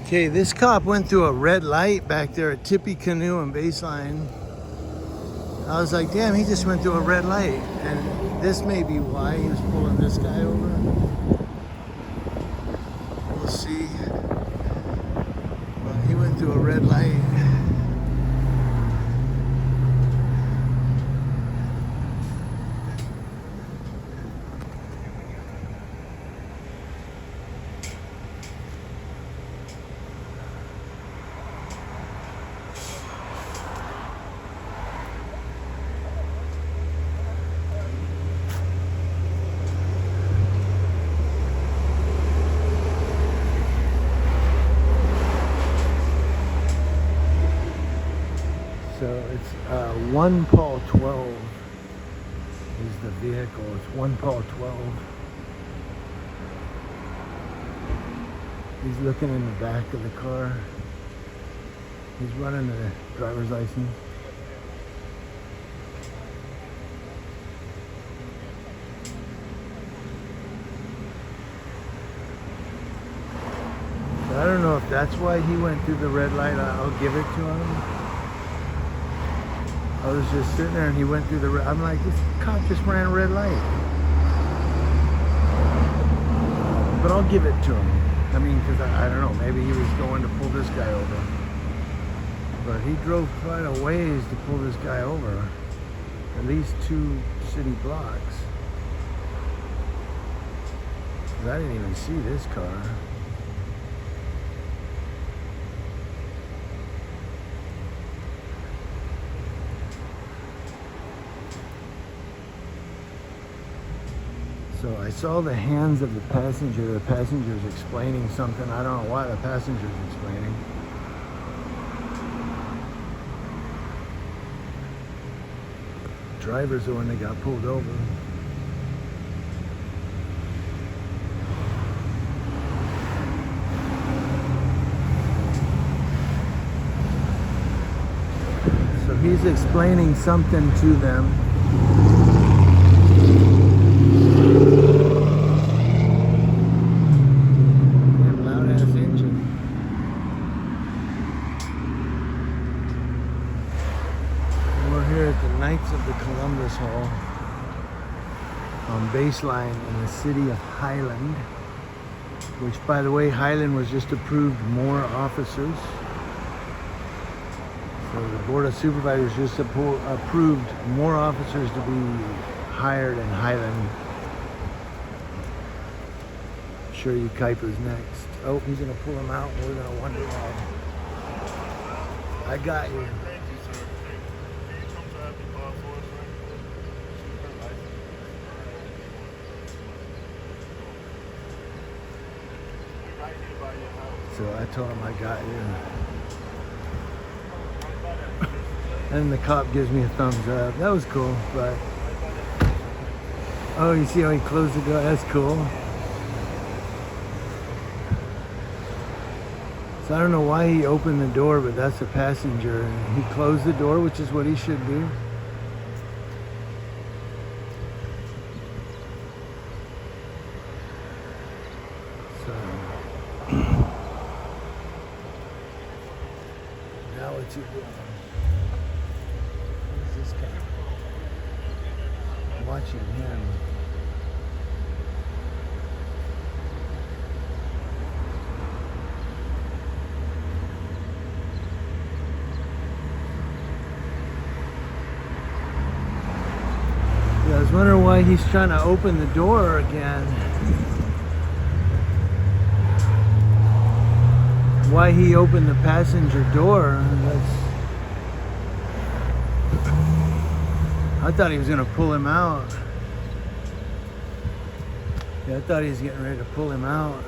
Okay, this cop went through a red light back there at Tippecanoe and Baseline. I was like, damn, he just went through a red light. And this may be why he was pulling this guy over. We'll see. But he went through a red light. So it's 1 Paul 12 is the vehicle. It's 1 Paul 12. He's looking in the back of the car. He's running the driver's license. I don't know if that's why he went through the red light. I'll give it to him. I was just sitting there and he went through the red. I'm like, this cop just ran a red light. But I'll give it to him. I mean, because I don't know, maybe he was going to pull this guy over. But he drove quite a ways to pull this guy over. At least 2 city blocks. 'Cause I didn't even see this car. So I saw the hands of the passenger. The passenger's explaining something. I don't know why the passenger's explaining. Driver's the one that got pulled over. So he's explaining something to them. At the Knights of the Columbus Hall on Baseline in the city of Highland, which, by the way, Highland was just approved more officers. So the Board of Supervisors just approved more officers to be hired in Highland. I'm sure you Kuiper's next. Oh, he's gonna pull him out. We're gonna wonder why. I got you. So I told him I got you. And the cop gives me a thumbs up. That was cool, but... Oh, you see how he closed the door? That's cool. So I don't know why he opened the door, but that's a passenger. He closed the door, which is what he should do. Now what's he doing? Who's this guy? I'm watching him. Yeah, I was wondering why he's trying to open the door again. Why he opened the passenger door. I thought he was gonna pull him out. Yeah, I thought he was getting ready to pull him out.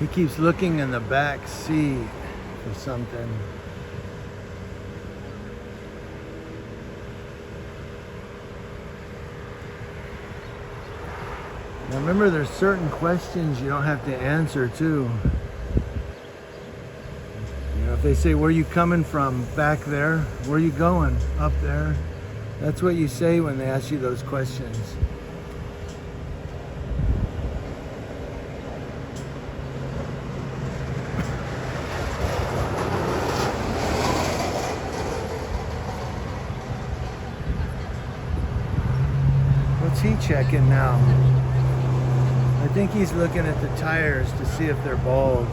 He keeps looking in the back seat for something. Now remember, there's certain questions you don't have to answer too. You know, if they say, where are you coming from? Back there. Where are you going? Up there. That's what you say when they ask you those questions. What's he checking now? I think he's looking at the tires to see if they're bald.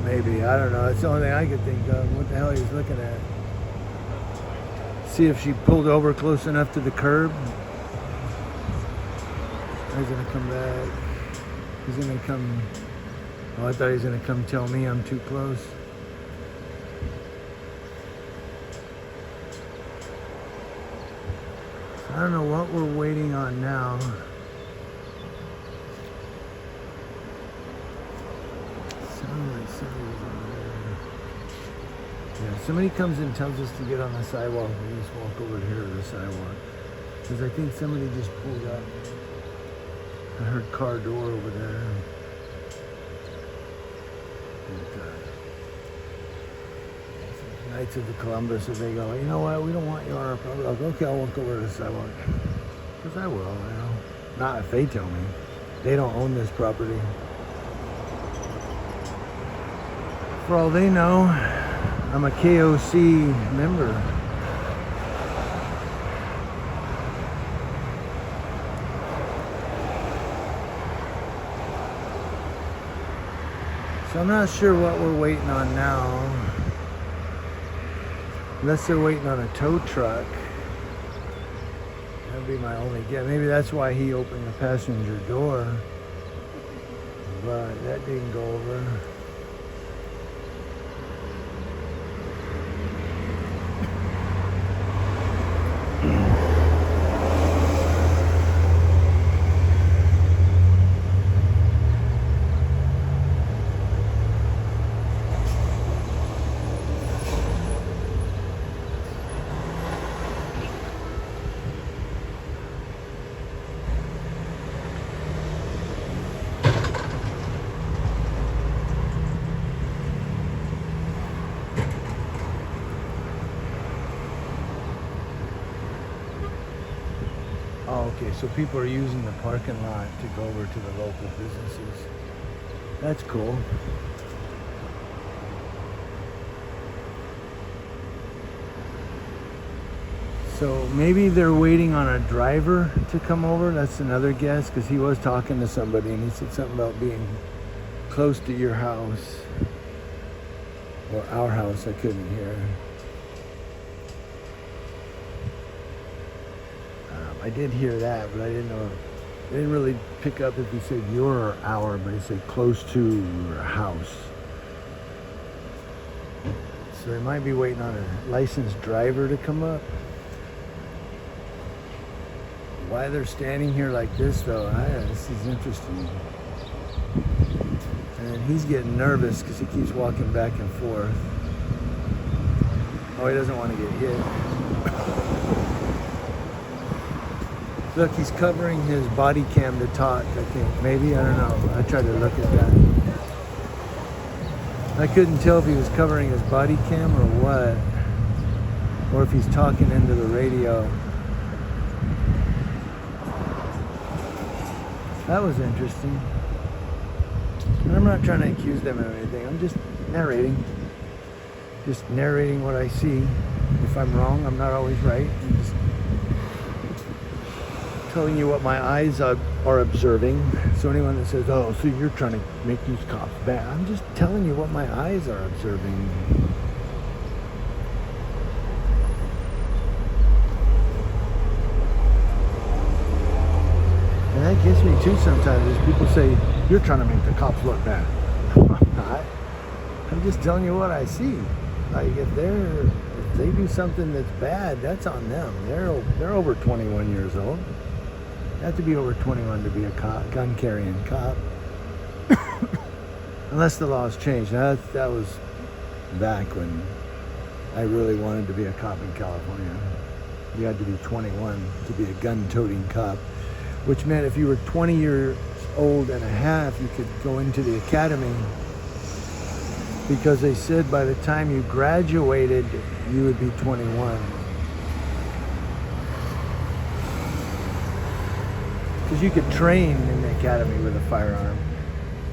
Maybe, I don't know. That's the only thing I could think of. What the hell he's looking at? See if she pulled over close enough to the curb. He's gonna come back. He's gonna come. Oh, I thought he was gonna come tell me I'm too close. I don't know what we're waiting on now. Yeah, somebody comes and tells us to get on the sidewalk. We just walk over here to the sidewalk. Because I think somebody just pulled up. I heard car door over there. Knights of the Columbus, if they go, you know what, we don't want you on our property. I'll go, okay, I'll walk over to the sidewalk. Because I will, you know. Not if they tell me. They don't own this property. For all they know, I'm a KOC member. So I'm not sure what we're waiting on now. Unless they're waiting on a tow truck. That'd be my only guess. Maybe that's why he opened the passenger door. But that didn't go over. Oh, okay, so people are using the parking lot to go over to the local businesses. That's cool. So maybe they're waiting on a driver to come over. That's another guess, because he was talking to somebody and he said something about being close to your house. Or our house, I couldn't hear. I did hear that, but I didn't know. I didn't really pick up if he said your or our, but he said close to your house. So they might be waiting on a licensed driver to come up. Why they're standing here like this, though, this is interesting. And he's getting nervous because he keeps walking back and forth. Oh, he doesn't want to get hit. Look, he's covering his body cam to talk, I think. Maybe, I don't know. I tried to look at that. I couldn't tell if he was covering his body cam or what. Or if he's talking into the radio. That was interesting. And I'm not trying to accuse them of anything. I'm just narrating. Just narrating what I see. If I'm wrong, I'm not always right. I'm just telling you what my eyes are observing. So anyone that says, oh, so you're trying to make these cops bad, I'm just telling you what my eyes are observing. And that gets me too sometimes, is people say, you're trying to make the cops look bad. I'm not. I'm just telling you what I see. Like if they do something that's bad, that's on them. They're over 21 years old. You have to be over 21 to be a cop, gun-carrying cop. Unless the laws changed. That was back when I really wanted to be a cop in California. You had to be 21 to be a gun-toting cop. which meant if you were 20 years old and a half, you could go into the academy, because they said by the time you graduated, you would be 21. Because you could train in the academy with a firearm,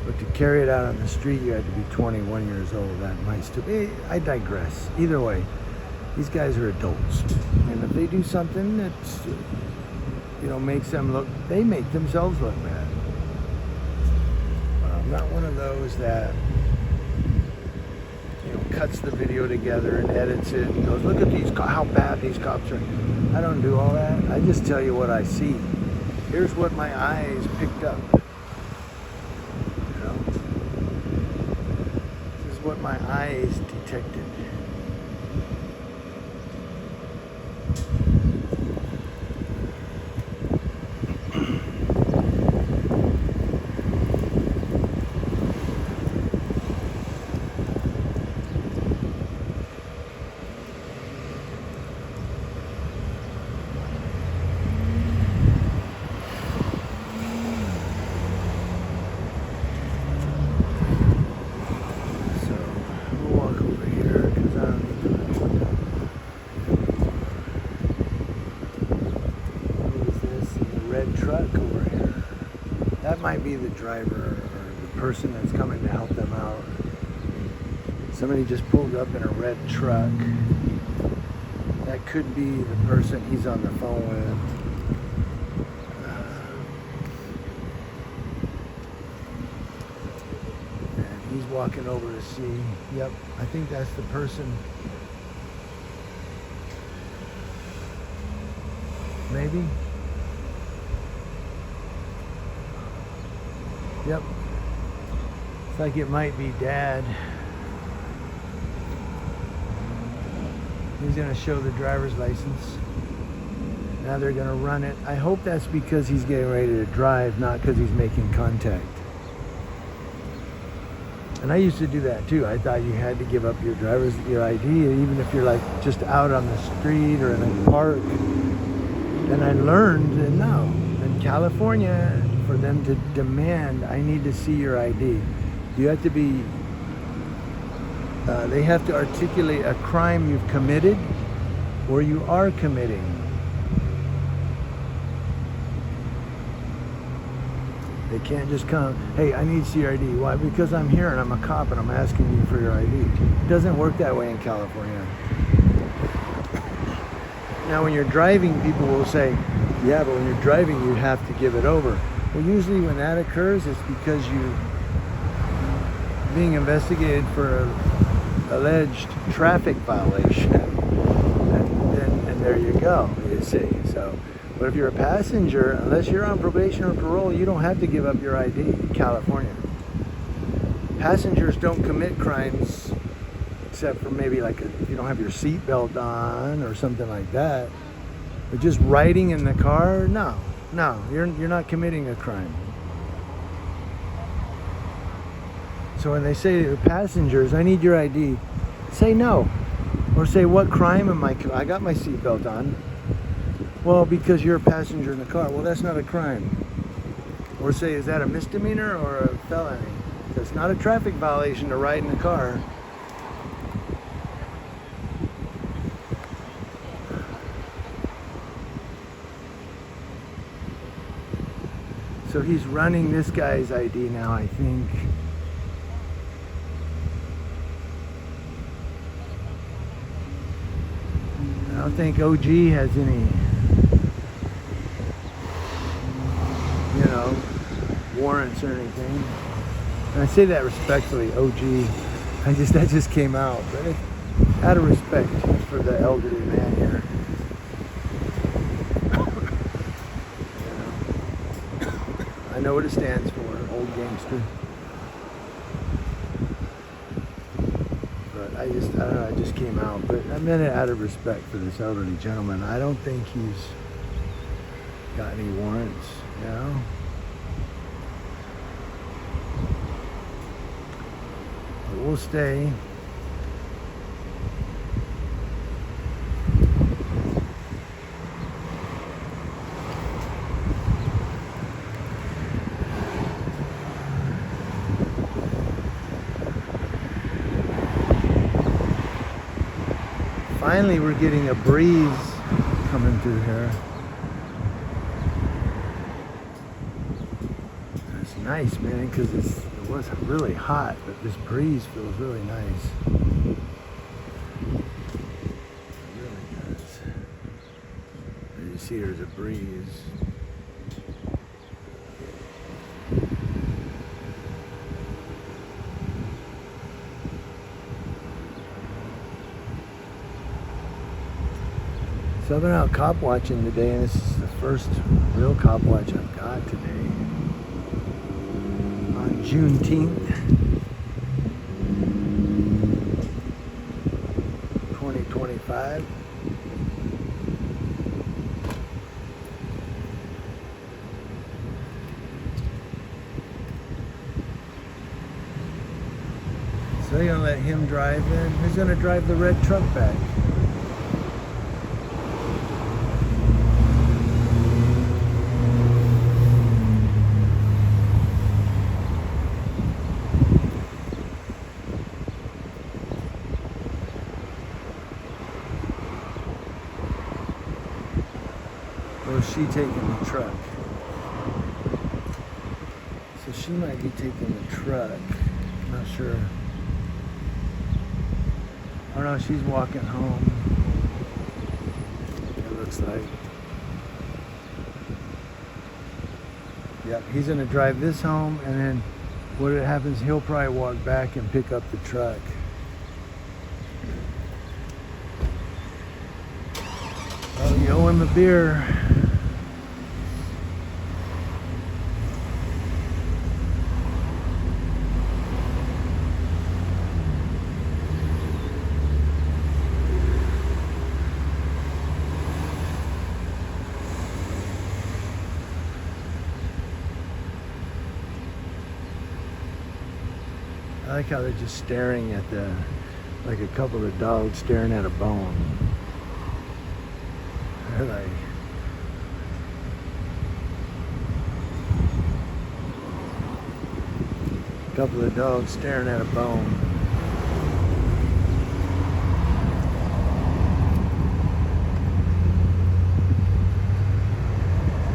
but to carry it out on the street, you had to be 21 years old. That might still be, I digress. Either way, these guys are adults. And if they do something that's, makes them look, they make themselves look bad. But I'm not one of those that, cuts the video together and edits it and goes, look at these, how bad these cops are. I don't do all that. I just tell you what I see. Here's what my eyes picked up. This is what my eyes detected. Truck over here. That might be the driver or the person that's coming to help them out. Somebody just pulled up in a red truck. That could be the person he's on the phone with. And he's walking over to see. Yep, I think that's the person. Maybe. Yep. It's like it might be Dad. He's going to show the driver's license. Now they're going to run it. I hope that's because he's getting ready to drive, not because he's making contact. And I used to do that too. I thought you had to give up your ID, even if you're like just out on the street or in a park. And I learned that no, in California, for them to demand, I need to see your ID. You have to be, they have to articulate a crime you've committed or you are committing. They can't just come, hey, I need to see your ID. Why? Because I'm here and I'm a cop and I'm asking you for your ID. It doesn't work that way in California. Now when you're driving, people will say, yeah, but when you're driving, you have to give it over. Well, usually when that occurs, it's because you're being investigated for an alleged traffic violation. And there you go, you see. So, but if you're a passenger, unless you're on probation or parole, you don't have to give up your ID in California. Passengers don't commit crimes except for maybe like if you don't have your seatbelt on or something like that. But just riding in the car, no, you're not committing a crime. So when they say to passengers, I need your ID, say no. Or say, what crime am I got my seatbelt on. Well, because you're a passenger in the car. Well, that's not a crime. Or say, is that a misdemeanor or a felony? It's not a traffic violation to ride in the car. So he's running this guy's ID now, I think. I don't think OG has any, warrants or anything. And I say that respectfully, OG. That just came out, but out of respect for the elderly man here. I know what it stands for, old gangster. But I don't know, it just came out. But I meant it out of respect for this elderly gentleman. I don't think he's got any warrants, But we'll stay. Finally, we're getting a breeze coming through here. It's nice, man, because it was really hot, but this breeze feels really nice. It really does. As you see, there's a breeze. So I've been out cop watching today, and this is the first real cop watch I've got today. On Juneteenth, 2025. So they're gonna let him drive in. Who's gonna drive the red truck back? Or is she taking the truck? So she might be taking the truck. Not sure. Oh no, she's walking home. It looks like. Yep, he's gonna drive this home, and then what happens, he'll probably walk back and pick up the truck. Oh, you owe him a beer. I like how they're just staring at like a couple of dogs staring at a bone. They're like, a couple of dogs staring at a bone.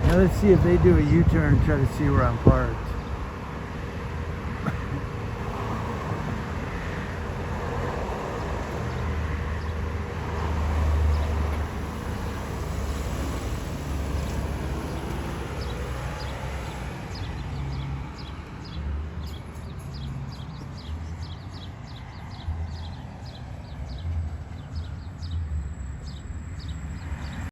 Now let's see if they do a U-turn, try to see where I'm parked.